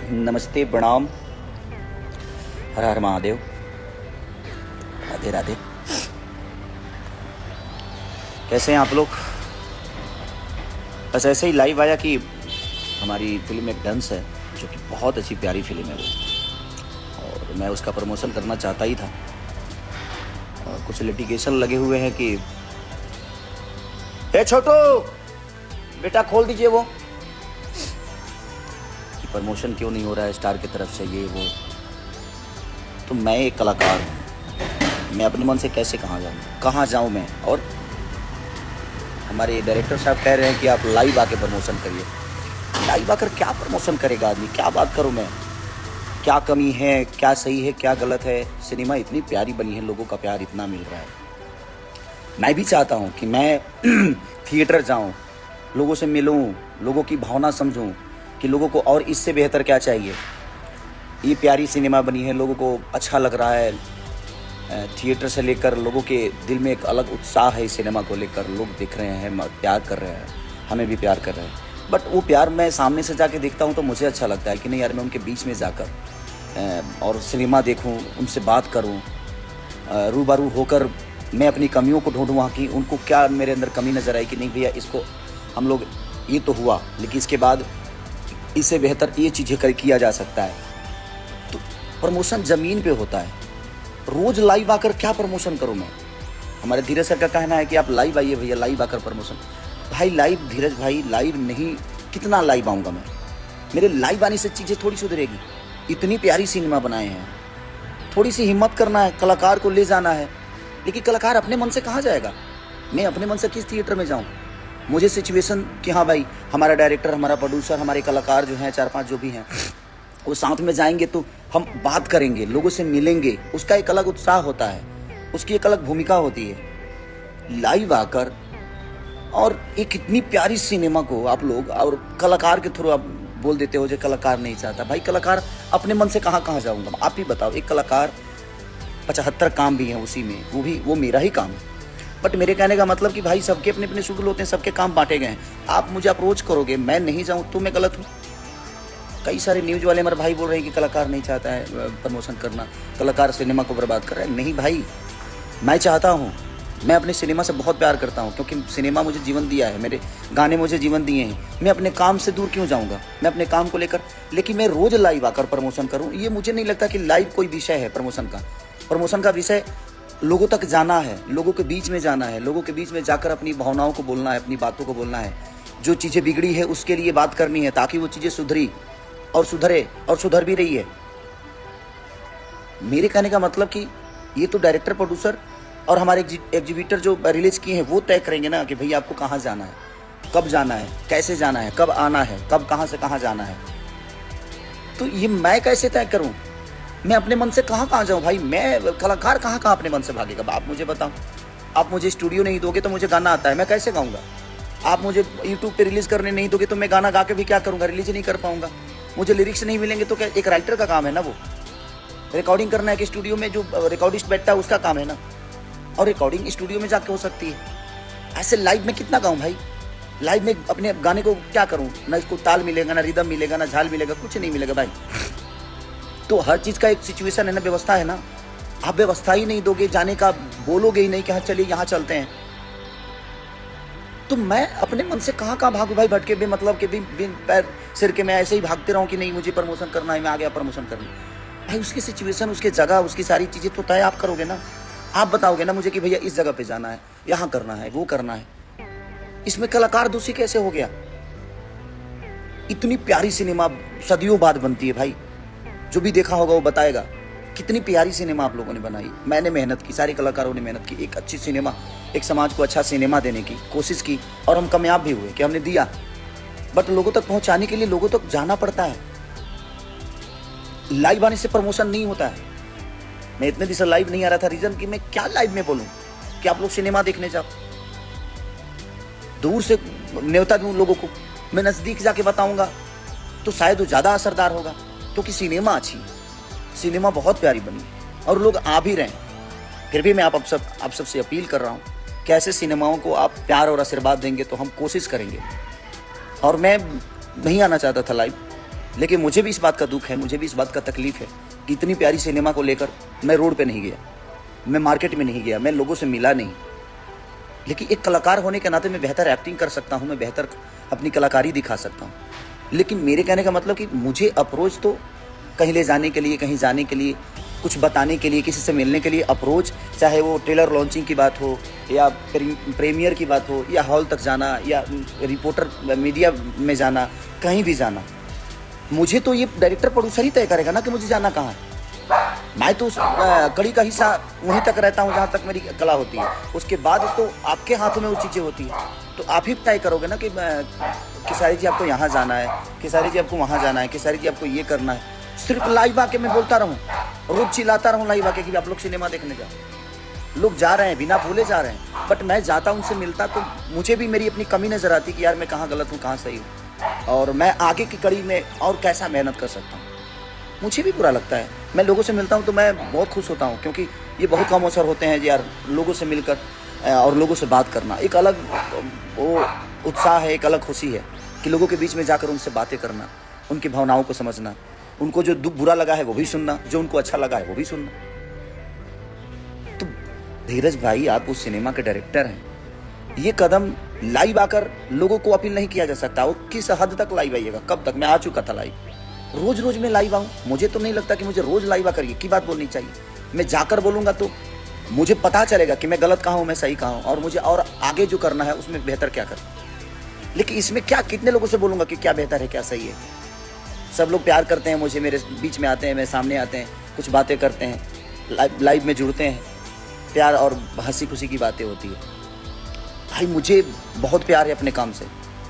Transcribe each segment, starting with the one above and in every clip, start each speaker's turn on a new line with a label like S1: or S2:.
S1: नमस्ते, प्रणाम, हर हर महादेव, राधे राधे। कैसे हैं आप लोग? बस ऐसे ही लाइव आया कि हमारी फिल्म एक डंस है जो कि बहुत अच्छी प्यारी फिल्म है वो, और मैं उसका प्रमोशन करना चाहता ही था। और कुछ लिटिगेशन लगे हुए हैं कि ए छोटू बेटा खोल दीजिए वो, कि प्रमोशन क्यों नहीं हो रहा है स्टार की तरफ से, ये वो। तो मैं एक कलाकार हूँ, मैं अपने मन से कैसे कहाँ जाऊँ मैं? और हमारे डायरेक्टर साहब कह रहे हैं कि आप लाइव आके प्रमोशन करिए। लाइव आकर क्या प्रमोशन करेगा आदमी? क्या बात करूँ मैं? क्या कमी है, क्या सही है, क्या गलत है? सिनेमा इतनी प्यारी बनी है, लोगों का प्यार इतना मिल रहा है। मैं भी चाहता हूँ कि मैं थिएटर जाऊँ, लोगों से मिलूँ, लोगों की भावना समझूँ कि लोगों को और इससे बेहतर क्या चाहिए। ये प्यारी सिनेमा बनी है, लोगों को अच्छा लग रहा है। थिएटर से लेकर लोगों के दिल में एक अलग उत्साह है इस सिनेमा को लेकर। लोग देख रहे हैं, प्यार कर रहे हैं, हमें भी प्यार कर रहे हैं। बट वो प्यार मैं सामने से जाके देखता हूँ तो मुझे अच्छा लगता है कि नहीं यार, मैं उनके बीच में जाकर और सिनेमा देखूँ, उनसे बात करूँ, रूबरू होकर मैं अपनी कमियों को ढूंढूँ वहाँ की। उनको क्या मेरे अंदर कमी नज़र आई कि नहीं भैया, इसको हम लोग, ये तो हुआ लेकिन इसके बाद इससे बेहतर ये चीज़ें किया जा सकता है। तो प्रमोशन ज़मीन पे होता है। रोज़ लाइव आकर क्या प्रमोशन करूं मैं? हमारे धीरज सर का कहना है कि आप लाइव आइए भैया, लाइव आकर प्रमोशन। भाई लाइव, धीरज भाई लाइव नहीं, कितना लाइव आऊँगा मैं? मेरे लाइव आने से चीज़ें थोड़ी सुधरेगी। इतनी प्यारी सिनेमा बनाए हैं, थोड़ी सी हिम्मत करना है, कलाकार को ले जाना है। लेकिन कलाकार अपने मन से कहाँ जाएगा? मैं अपने मन से किस थिएटर में जाऊँ? मुझे सिचुएशन कि हाँ भाई, हमारा डायरेक्टर, हमारा प्रोड्यूसर, हमारे कलाकार जो हैं 4-5 जो भी हैं, वो साथ में जाएंगे तो हम बात करेंगे, लोगों से मिलेंगे। उसका एक अलग उत्साह होता है, उसकी एक अलग भूमिका होती है। लाइव आकर और एक इतनी प्यारी सिनेमा को आप लोग और कलाकार के थ्रू आप बोल देते हो जो कलाकार नहीं चाहता। भाई कलाकार अपने मन से कहाँ जाऊँगा? आप ही बताओ। एक कलाकार 75 काम भी हैं उसी में, वो मेरा ही काम है। बट मेरे कहने का मतलब कि भाई सबके अपने अपने शेड्यूल होते हैं, सबके काम बांटे गए हैं। आप मुझे अप्रोच करोगे, मैं नहीं जाऊँ तो मैं गलत हूँ? कई सारे न्यूज़ वाले हमारे भाई बोल रहे हैं कि कलाकार नहीं चाहता है प्रमोशन करना, कलाकार सिनेमा को बर्बाद कर रहा है। नहीं भाई, मैं चाहता हूँ। मैं अपने सिनेमा से बहुत प्यार करता हूँ क्योंकि सिनेमा मुझे जीवन दिया है, मेरे गाने मुझे जीवन दिए हैं। मैं अपने काम से दूर क्यों जाऊँगा? मैं अपने काम को लेकर, लेकिन मैं रोज़ लाइव आकर प्रमोशन करूँ, ये मुझे नहीं लगता कि लाइव कोई विषय है प्रमोशन का। प्रमोशन का विषय लोगों तक जाना है, लोगों के बीच में जाना है, लोगों के बीच में जाकर अपनी भावनाओं को बोलना है, अपनी बातों को बोलना है। जो चीज़ें बिगड़ी है उसके लिए बात करनी है ताकि वो चीज़ें सुधरी और सुधरे, और सुधर भी रही है। मेरे कहने का मतलब कि ये तो डायरेक्टर, प्रोड्यूसर और हमारे एग्जीबिटर जो रिलीज किए हैं वो तय करेंगे ना कि भैया आपको कहाँ जाना है, कब जाना है, कैसे जाना है, कब आना है, कब कहाँ से कहाँ जाना है। तो ये मैं कैसे तय करूँ? मैं अपने मन से कहाँ जाऊँ भाई? मैं कलाकार कहाँ अपने मन से भागेगा? आप मुझे बताओ। आप मुझे स्टूडियो नहीं दोगे तो मुझे गाना आता है, मैं कैसे गाऊंगा? आप मुझे यूट्यूब पे रिलीज करने नहीं दोगे तो मैं गाना गा के भी क्या करूँगा? रिलीज नहीं कर पाऊंगा। मुझे लिरिक्स नहीं मिलेंगे तो क्या? एक राइटर का काम है ना वो, रिकॉर्डिंग करना है कि स्टूडियो में जो रिकॉर्डिस्ट बैठता है उसका काम है ना। और रिकॉर्डिंग स्टूडियो में जाके हो सकती है। ऐसे लाइव में कितना गाऊँ भाई? लाइव में अपने गाने को क्या करूँ? ना इसको ताल मिलेगा, ना रिदम मिलेगा, ना झाल मिलेगा, कुछ नहीं मिलेगा भाई। तो हर चीज़ का एक सिचुएशन है ना, व्यवस्था है ना। आप व्यवस्था ही नहीं दोगे जाने का, बोलोगे ही नहीं कि हाँ चलिए यहाँ चलते हैं, तो मैं अपने मन से कहाँ भागू भाई? भटके भी मतलब कि बिन पैर सिर के मैं ऐसे ही भागते रहूँ कि नहीं मुझे प्रमोशन करना है, मैं आ गया प्रमोशन करने। भाई उसकी सिचुएशन, उसकी जगह, उसकी सारी चीज़ें तो तय आप करोगे ना। आप बताओगे ना मुझे कि भैया इस जगह पे जाना है, यहाँ करना है, वो करना है। इसमें कलाकार दोषी कैसे हो गया? इतनी प्यारी सिनेमा सदियों बाद बनती है भाई। जो भी देखा होगा वो बताएगा कितनी प्यारी सिनेमा आप लोगों ने बनाई। मैंने मेहनत की, सारे कलाकारों ने मेहनत की, एक अच्छी सिनेमा, एक समाज को अच्छा सिनेमा देने की कोशिश की और हम कामयाब भी हुए कि हमने दिया। बट लोगों तक पहुंचाने के लिए लोगों तक जाना पड़ता है। लाइव आने से प्रमोशन नहीं होता है। मैं इतने दिन से लाइव नहीं आ रहा था, रीजन कि मैं क्या लाइव में बोलूं कि आप लोग सिनेमा देखने जाओ। दूर से न्योता दूं लोगों को, मैं नजदीक जाके बताऊंगा तो शायद वो ज्यादा असरदार होगा। क्योंकि सिनेमा अच्छी है, सिनेमा बहुत प्यारी बनी है और लोग आ भी रहे हैं। फिर भी मैं आप सबसे अपील कर रहा हूँ कि ऐसे सिनेमाओं को आप प्यार और आशीर्वाद देंगे तो हम कोशिश करेंगे। और मैं नहीं आना चाहता था लाइव, लेकिन मुझे भी इस बात का दुख है, मुझे भी इस बात का तकलीफ है कि इतनी प्यारी सिनेमा को लेकर मैं रोड पे नहीं गया, मैं मार्केट में नहीं गया, मैं लोगों से मिला नहीं। लेकिन एक कलाकार होने के नाते मैं बेहतर एक्टिंग कर सकता हूँ, मैं बेहतर अपनी कलाकारी दिखा सकता हूँ। लेकिन मेरे कहने का मतलब कि मुझे अप्रोच तो कहीं ले जाने के लिए, कहीं जाने के लिए, कुछ बताने के लिए, किसी से मिलने के लिए अप्रोच, चाहे वो ट्रेलर लॉन्चिंग की बात हो या प्रीमियर की बात हो या हॉल तक जाना या रिपोर्टर मीडिया में जाना, कहीं भी जाना, मुझे तो ये डायरेक्टर प्रोड्यूसर ही तय करेगा ना कि मुझे जाना कहाँ है। मैं तो उस कड़ी का हिस्सा वहीं तक रहता हूँ जहाँ तक मेरी कला होती है, उसके बाद तो आपके हाथों में वो चीज़ें होती है। तो आप ही तय करोगे ना कि खेसारी जी आपको यहाँ जाना है, खेसारी जी आपको वहाँ जाना है, खेसारी जी आपको ये करना है। सिर्फ लाइव आके मैं बोलता रहूँ, रोज चिल्लाता रहूँ लाइव आके कि आप लोग सिनेमा देखने जाओ। लोग जा रहे हैं, बिना भूले जा रहे हैं, बट मैं जाता उनसे मिलता तो मुझे भी मेरी अपनी कमी नज़र आती कि यार मैं कहाँ गलत हूँ, कहाँ सही हूँ, और मैं आगे की कड़ी में और कैसा मेहनत कर सकता हूँ। मुझे भी बुरा लगता है, मैं लोगों से मिलता हूँ तो मैं बहुत खुश होता हूँ, क्योंकि ये बहुत कम अवसर होते हैं यार लोगों से मिलकर और लोगों से बात करना। एक अलग वो उत्साह है, एक अलग खुशी है कि लोगों के बीच में जाकर उनसे बातें करना, उनकी भावनाओं को समझना, उनको जो दुख बुरा लगा है वो भी सुनना, जो उनको अच्छा लगा है वो भी सुनना। तो धीरज भाई, आप उस सिनेमा के डायरेक्टर हैं, ये कदम लाइव आकर लोगों को अपील नहीं किया जा सकता। वो किस हद तक लाइव आइएगा, कब तक? मैं आ चुका था लाइव, रोज रोज मैं लाइव आऊँ, मुझे तो नहीं लगता कि मुझे रोज लाइव आकर ये की बात बोलनी चाहिए। मैं जाकर बोलूँगा तो मुझे पता चलेगा कि मैं गलत कहाँ हूँ, मैं सही कहाँ हूँ, और मुझे और आगे जो करना है उसमें बेहतर क्या करें। लेकिन इसमें क्या, कितने लोगों से बोलूँगा कि क्या बेहतर है, क्या सही है। सब लोग प्यार करते हैं मुझे, मेरे बीच में आते हैं, मेरे सामने आते हैं, कुछ बातें करते हैं, लाइव में जुड़ते हैं, प्यार और हंसी खुशी की बातें होती है। भाई मुझे बहुत प्यार है अपने काम से।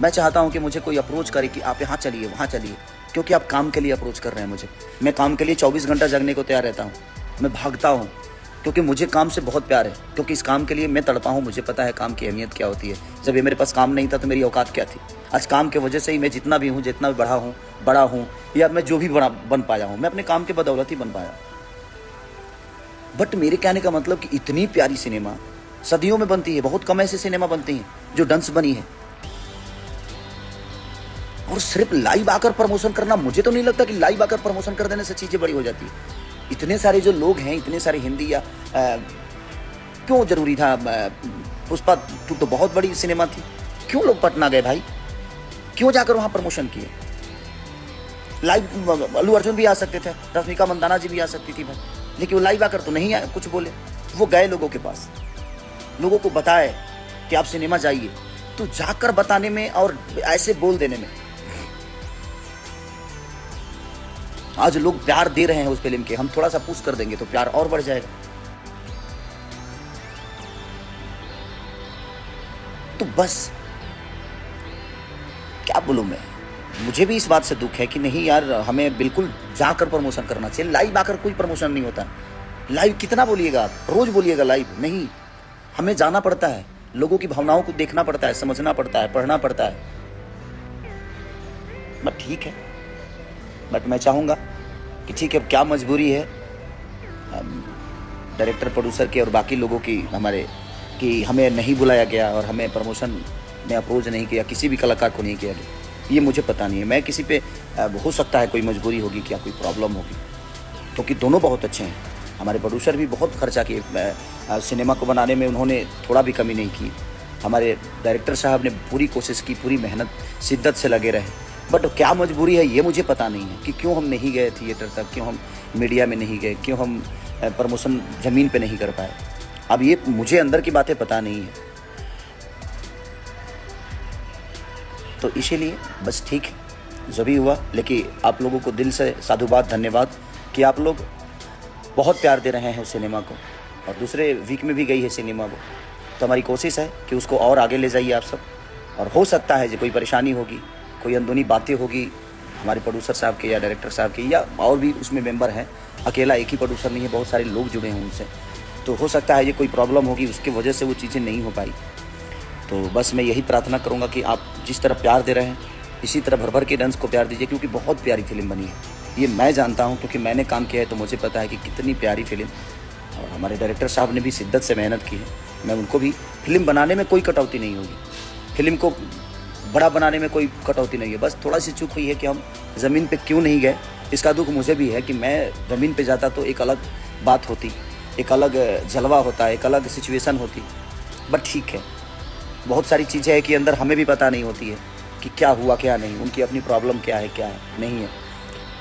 S1: मैं चाहता हूँ कि मुझे कोई अप्रोच करे कि आप यहाँ चलिए, वहाँ चलिए, क्योंकि आप काम के लिए अप्रोच कर रहे हैं मुझे। मैं काम के लिए 24 घंटा जगने को तैयार रहता हूँ, मैं भागता हूँ, क्योंकि मुझे काम से बहुत प्यार है, क्योंकि इस काम के लिए मैं तड़पा हूँ। मुझे पता है काम की अहमियत क्या होती है। जब ये मेरे पास काम नहीं था तो मेरी औकात क्या थी। आज काम की वजह से ही मैं जितना भी हूँ, जितना भी बड़ा हूँ या मैं जो भी बड़ा बन पाया हूँ, मैं अपने काम के बदौलत ही बन पाया। बट मेरे कहने का मतलब कि इतनी प्यारी सिनेमा सदियों में बनती है, बहुत कम ऐसे सिनेमा बनती हैं जो डंस बनी है, और सिर्फ लाइव आकर प्रमोशन करना, मुझे तो नहीं लगता कि लाइव आकर प्रमोशन कर देने से चीज़ें बड़ी हो जाती है। इतने सारे जो लोग हैं, इतने सारे हिंदी या क्यों जरूरी था? पुष्पा 2 तो बहुत बड़ी सिनेमा थी, क्यों लोग पटना गए भाई? क्यों जाकर वहाँ प्रमोशन किए? लाइव अल्लू अर्जुन भी आ सकते थे, रश्मिका मंदाना जी भी आ सकती थी भाई, लेकिन वो लाइव आकर तो नहीं आए, कुछ बोले। वो गए लोगों के पास, लोगों को बताए कि आप सिनेमा जाइए। तो जाकर बताने में और ऐसे बोल देने में आज लोग प्यार दे रहे हैं उस फिल्म के। हम थोड़ा सा पुश कर देंगे तो प्यार और बढ़ जाएगा। तो बस क्या बोलूं मैं, मुझे भी इस बात से दुख है कि नहीं यार, हमें बिल्कुल जाकर प्रमोशन करना चाहिए। लाइव आकर कोई प्रमोशन नहीं होता। लाइव कितना बोलिएगा आप, रोज बोलिएगा लाइव नहीं, हमें जाना पड़ता है, लोगों की भावनाओं को देखना पड़ता है, समझना पड़ता है, पढ़ना पड़ता है। बट ठीक है, बट मैं चाहूँगा कि ठीक है, क्या मजबूरी है डायरेक्टर प्रोड्यूसर के और बाकी लोगों की, हमारे, कि हमें नहीं बुलाया गया और हमें प्रमोशन में अप्रोच नहीं किया, किसी भी कलाकार को नहीं किया गया। ये मुझे पता नहीं है। मैं किसी पे, हो सकता है कोई मजबूरी होगी, क्या कोई प्रॉब्लम होगी, क्योंकि दोनों बहुत अच्छे हैं। हमारे प्रोड्यूसर भी बहुत खर्चा किए सिनेमा को बनाने में, उन्होंने थोड़ा भी कमी नहीं की। हमारे डायरेक्टर साहब ने पूरी कोशिश की, पूरी मेहनत शिद्दत से लगे रहे। बट क्या मजबूरी है ये मुझे पता नहीं है कि क्यों हम नहीं गए थिएटर तक, क्यों हम मीडिया में नहीं गए, क्यों हम प्रमोशन ज़मीन पे नहीं कर पाए। अब ये मुझे अंदर की बातें पता नहीं है, तो इसीलिए बस ठीक है जो भी हुआ। लेकिन आप लोगों को दिल से साधुवाद, धन्यवाद कि आप लोग बहुत प्यार दे रहे हैं उस सिनेमा को, और दूसरे वीक में भी गई है सिनेमा वो। तो हमारी कोशिश है कि उसको और आगे ले जाइए आप सब। और हो सकता है जो कोई परेशानी होगी, कोई अंदरूनी बातें होगी हमारे प्रोड्यूसर साहब के या डायरेक्टर साहब के, या और भी उसमें मेंबर हैं, अकेला एक ही प्रोड्यूसर नहीं है, बहुत सारे लोग जुड़े हैं उनसे, तो हो सकता है ये कोई प्रॉब्लम होगी, उसकी वजह से वो चीज़ें नहीं हो पाई। तो बस मैं यही प्रार्थना करूँगा कि आप जिस तरह प्यार दे रहे हैं, इसी तरह भर भर के डांस को प्यार दीजिए, क्योंकि बहुत प्यारी फिल्म बनी है। ये मैं जानता हूँ क्योंकि मैंने काम किया है, तो मुझे पता है कि कितनी प्यारी फिल्म, और हमारे डायरेक्टर साहब ने भी शिद्दत से मेहनत की है। मैं उनको भी, फिल्म बनाने में कोई कटौती नहीं होगी, फिल्म को बड़ा बनाने में कोई कटौती नहीं है, बस थोड़ा सी चूक हुई है कि हम ज़मीन पे क्यों नहीं गए। इसका दुख मुझे भी है कि मैं ज़मीन पे जाता तो एक अलग बात होती, एक अलग जलवा होता, एक अलग सिचुएशन होती। बट ठीक है, बहुत सारी चीज़ें हैं कि अंदर हमें भी पता नहीं होती है कि क्या हुआ क्या नहीं, उनकी अपनी प्रॉब्लम क्या है नहीं है।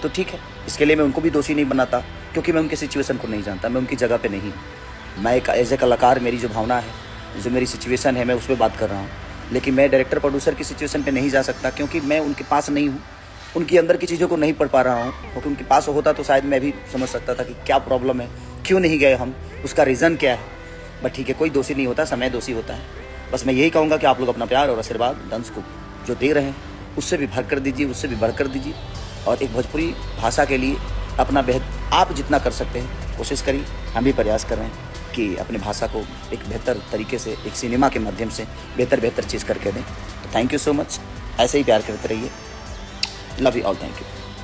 S1: तो ठीक है, इसके लिए मैं उनको भी दोषी नहीं बनाता, क्योंकि मैं उनके सिचुएशन को नहीं जानता, मैं उनकी जगह पे नहीं हूँ। मैं एक एज ए कलाकार, मेरी जो भावना है, जो मेरी सिचुएशन है, मैं उस पर बात कर रहा हूँ। लेकिन मैं डायरेक्टर प्रोड्यूसर की सिचुएशन पे नहीं जा सकता, क्योंकि मैं उनके पास नहीं हूँ, उनकी अंदर की चीज़ों को नहीं पढ़ पा रहा हूँ। क्योंकि उनके पास होता तो शायद मैं भी समझ सकता था कि क्या प्रॉब्लम है, क्यों नहीं गए हम, उसका रीज़न क्या है। बट ठीक है, कोई दोषी नहीं होता, समय दोषी होता है। बस मैं यही कहूँगा कि आप लोग अपना प्यार और आशीर्वाद दंश को जो दे रहे हैं उससे भी भर कर दीजिए, उससे भी बढ़ कर दीजिए। और एक भोजपुरी भाषा के लिए अपना आप जितना कर सकते हैं कोशिश करिए। हम भी प्रयास कर रहे हैं कि अपनी भाषा को एक बेहतर तरीके से, एक सिनेमा के माध्यम से बेहतर चीज़ करके दें। तो थैंक यू सो मच, ऐसे ही प्यार करते रहिए। Love you all, thank you.